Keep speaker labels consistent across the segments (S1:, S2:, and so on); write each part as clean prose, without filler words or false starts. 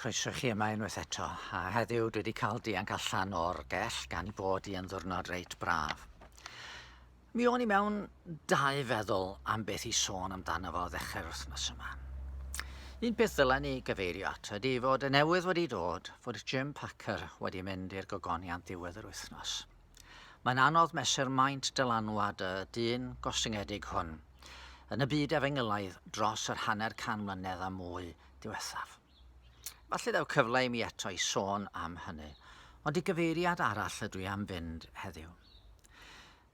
S1: Croeso chi yma unwaith eto, a heddiw dwi wedi cael dianc allan o'r Gell gan I bod I yn ddiwrnod reit braf. Mi o'n I mewn dau feddwl am beth I sôn amdano fo ddechrau'r wythnos yma. Un peth ddylen ni gyfeirio at ydy fod y newydd wedi dod fod Jim Packer wedi mynd i'r gogoniant diwedd yr wythnos. Mae'n anodd mesur maint dylanwad y dyn gostyngedig hwn yn y byd efengylaidd dros yr hanner can mlynedd a mwy diwethaf. Falle daw cyfle I mi eto I sôn am hynny, ond I gyfeiriad arall ydw I am fynd heddiw.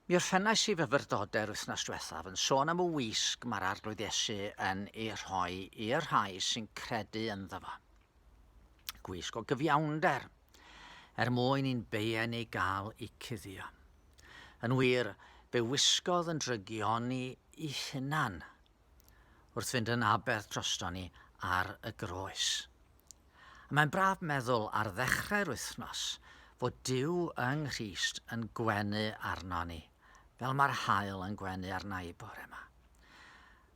S1: Mi orffennais I Myfyrdodau'r wythnos diwethaf yn sôn am y wisg mae'r arglwydd Iesu yn ei rhoi i'r rhai sy'n credu ynddo fo. Gwisg o gyfiawnder, mwyn i'n beien ei gael I cuddio. Yn wir, be wisgodd yn drygioni I hunan wrth fynd yn abedd drosto ni ar y groes. Mae'n braf meddwl ar ddechrau'r wythnos fod Duw yng Nghrist yn gwenu arno ni, fel mae'r haul yn gwenu arna I bore yma.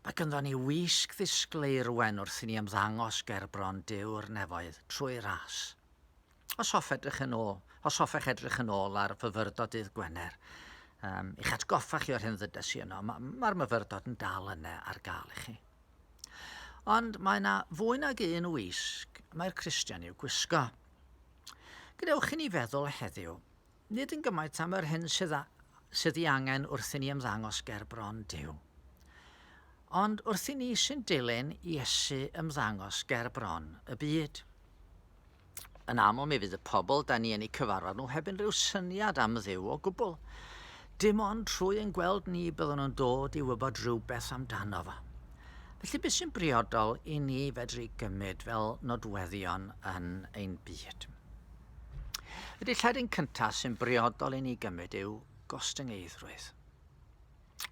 S1: Mae gynddon ni wisg ddisgleirwen wrth I ni ymddangos ger bron Duw'r nefoedd trwy ras. Os hoffech edrych yn ôl ar Myfyrdod dydd Gwener, i'ch atgoffa chi o'r hyn ddydes I yno, mae'r Myfyrdod yn dal yna ar gael I chi. Ond mae yna fwy nag un wisg mae'r Cristion i'w gwisgo. Gadewch I ni feddwl heddiw, nid yn gymaint am yr hyn sydd I angen wrth I ni ymddangos ger bron Duw. Ond wrth I ni sy'n dilyn Iesu ymddangos ger bron y byd. Yn aml mi fydd y pobl da ni yn eu cyfarfod nhw heb unrhyw syniad am Dduw o gwbl. Dim ond trwy yn gweld ni byddwn nhw'n dod I wybod rhywbeth amdano fo. Felly beth sy'n briodol I ni fedru gymryd fel nodweddion yn ein byd. Y dillad cyntaf sy'n briodol I ni gymryd yw gostyngeidrwydd.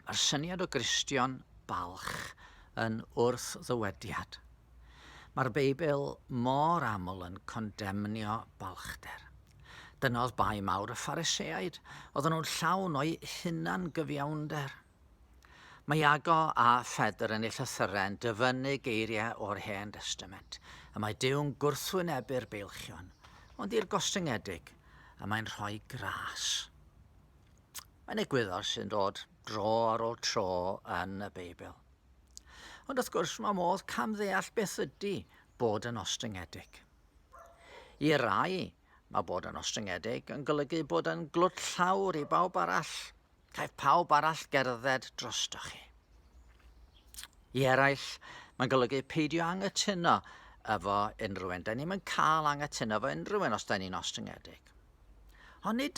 S1: Mae'r syniad o Cristion balch yn wrth ddywediad. Mae'r Beibl mor aml yn condemnio balchder. Dyna oedd bai mawr y Phariseaid, oedden nhw'n llawn o'i hunan gyfiawnder. Mae Iago a Ffedr yn eu llythyren dyfynnu geiriau o'r Hen Testament, a mae Dyw'n gwrthwynebu'r beilchion, ond i'r gostyngedig, a mae'n rhoi gras. Mae'n egwyddor sy'n dod dro ar ôl tro yn y Beibl. Ond wrth gwrs mae modd camddeall beth ydy bod yn ostyngedig. I rai, mae bod yn ostyngedig yn golygu bod yn glwt llawr I bawb arall. Caiff pawb arall gerdded drosto chi. I eraill, mae'n golygu peidio anghytuno efo unrhyw un. Da ni'n cael anghytuno efo unrhyw un os da ni'n ostyngedig. Ond nid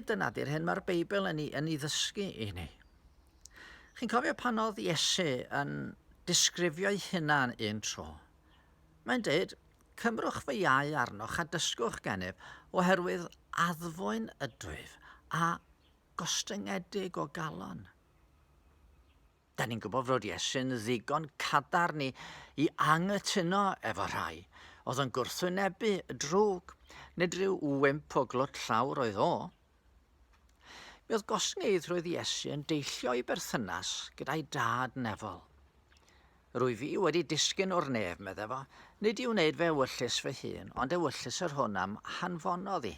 S1: dyna di'r hyn mae'r Beibl yn ei ddysgu I ni. Chi'n cofio pan oedd Iesu yn disgrifio'i hunan un tro. Mae'n dweud, cymrwch fy iau arnoch a dysgwch gennyf oherwydd addfwyn ydwyf a gostyngedig o galon. Da ni'n gwybod fod Iesu'n ddigon cadar ni I anghytuno efo rhai, oedd yn gwrthwynebu y drwg, nid rhyw wymp o glwt llawr oedd o. Mi oedd gostyngeiddrwydd Iesu yn deillio I berthynas gyda'i dad nefol. Rwy fi wedi disgyn o'r nef, medde fo, nid I wneud fe ewyllus fy hun, ond ewyllus yr hwn am hanfonodd I.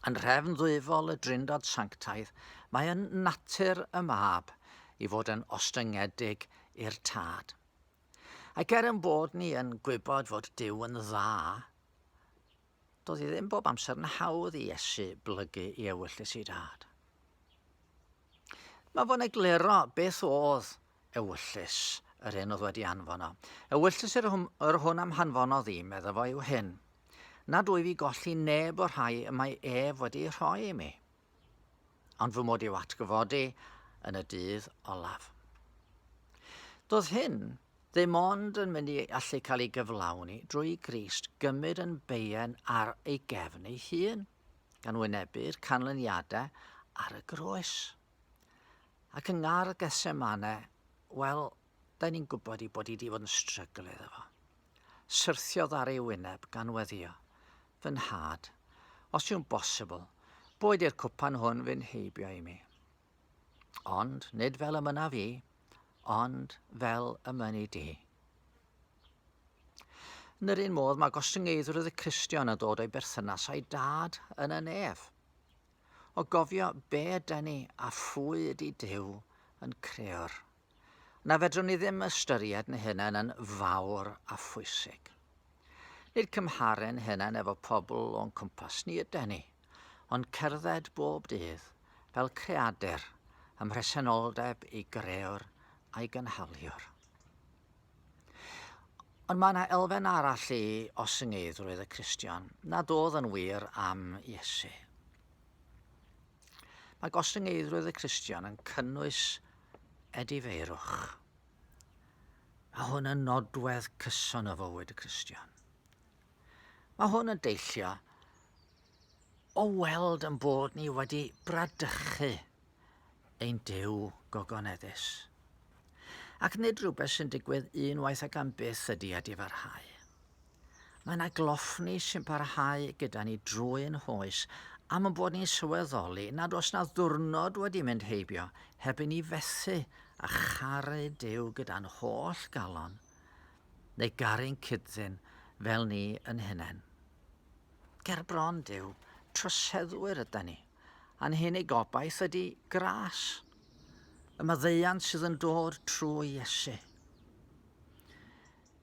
S1: Yn rhefn ddwyfol y Drindod Sanctaidd, mae yn natur y mab I fod yn ostyngedig i'r tad. Ac yn bod ni yn gwybod fod Duw yn dda, doedd I ddim bob amser yn hawdd I Iesu blygu I ewyllus I dad. Mae fo'n egluro beth oedd ewyllus yr hyn oedd wedi anfono. Ewyllus yr hwn am hanfonodd I, medde fo yw hyn. Nad wyf I golli neb o'r rhai y mae wedi rhoi I mi, ond fy mod i'w atgyfodi yn y dydd olaf. Doedd hyn ddim ond yn mynd I allu cael ei gyflawni drwy Grist gymryd yn beien ar ei gefn ei hun, gan wynebu'r canlyniadau ar y groes. Ac yng ngar Getsemane, wel, da ni'n gwybod bod I wedi fod yn strygl iddo fo. Syrthiodd ar ei wyneb gan weddio. Fy nhad, os yw'n bosibl, boed i'r cwpan hwn fy'n heibio I mi. Ond nid fel y myna fi, ond fel y myni di. Yn yr un modd mae gostyngeidrwydd y Cristion yn dod o'i berthynas a'i dad yn y nef. O gofio be ydy ni a phwy ydy Duw yn crewr. Na fedrwn ni ddim ystyried yn hynny yn fawr a phwysig. Nid cymharen hynny efo pobl o'n cwmpas ni ydy ni, ond cerdded bob dydd fel creadur ym mhresenoldeb i grewr a'i gynhaliwr. Ond mae yna elfen arall i osyngeidrwydd y Cristion nad oedd yn wir am Iesu. Mae gostyngeidrwydd y Cristion yn cynnwys edifeirwch. Mae hwn yn nodwedd cyson o fywyd y Cristion. Mae hwn yn deillio o weld yn bod ni wedi bradychu ein Duw gogoneddus. Ac nid rhywbeth sy'n digwydd unwaith ac am byth ydy adifarhau. Mae yna glofni sy'n parhau gyda ni drwy'n hoes am yn bod ni'n sylweddoli nad oes na ddiwrnod wedi mynd heibio heb i ni fethu a charu Duw gyda'n holl galon neu garu'n cyddyn fel ni yn hunain. Ger bron Duw, troseddwyr ydyn ni, a'n hyn ei gobaith ydy gras, y maddeuant sydd yn dod trwy Iesu.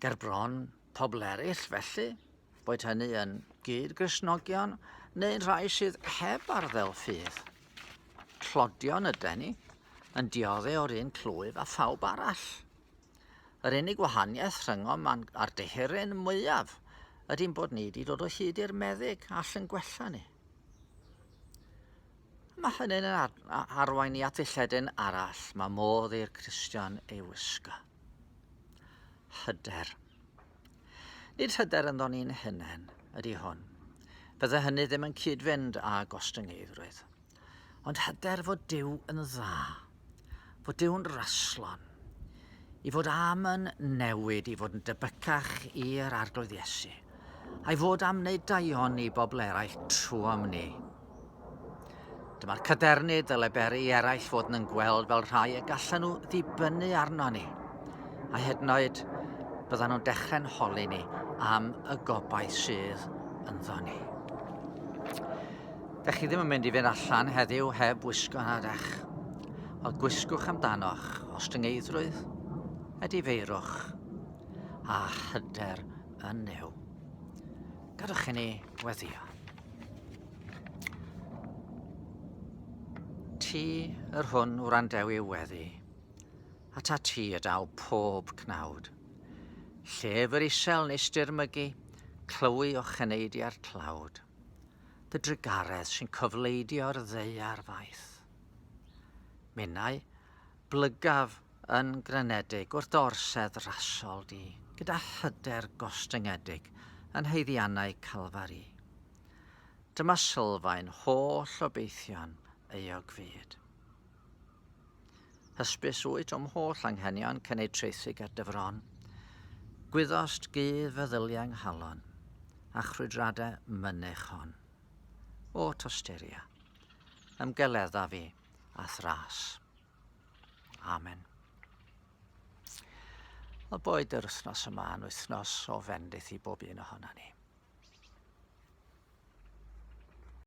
S1: Ger bron pobl eraill felly, boed hynny yn gyd-Gristnogion neu'n rhai sydd heb arddel ffydd. Clodion ydyn ni, yn diodde o'r un clwyf a phawb arall. Yr unig wahaniaeth rhyngom a'r dehyryn mwyaf ydy'n bod ni wedi dod o hyd i'r meddyg all yn gwella ni. Mae hynny'n arwain i atilledyn arall mae modd i'r Cristion ei wisgo. Hyder. Nid hyder yn ddon ni'n hunain ydy hwn. Bydde hynny ddim yn cydfynd â gostyngeidrwydd. Ond hyder fod Duw yn dda, fod Dyw'n raslon, i fod am yn newid, i fod yn debycach i'r arglwydd Iesu, a'i fod am wneud daioni bobl eraill trwm ni. Dyma'r cadernu dylai beri eraill fod yn gweld fel rhai y gallen nhw ddibynnu arno ni, a hyd yn oed byddan nhw'n dechrau'n holi ni am y gobaith sydd ynddo ni. Dech chi ddim yn mynd i fynd allan heddiw heb wisgo nadech, ond gwisgwch amdanoch ostyngeidrwydd, edifeirwch a hyder yn Nuw. Gadwch i ni weddio. Ti yr hwn wrandewi weddi, a ta ti ydaw pob cnawd. Llef yr isel nes dirmygu, clywi o chyneidiau'r tlawd. Dy drygaredd sy'n cyfleidio'r ddeiar faith. Minnau, blygaf yn granedig wrth orsedd rasol di, gyda hyder gostyngedig yn heiddiannau Calfari. Dyma sylfaen holl obeithion euog fyd. Hysbys wyt o'm holl anghenion cynnig treithig ar dyfron, gwyddost gydd feddyliau nghalon, a chrwydradau mynych hon. O tosteria, ymgeledda fi a thras. Amen. Wel boed yr wythnos yma yn wythnos o fendith i bob un ohono ni.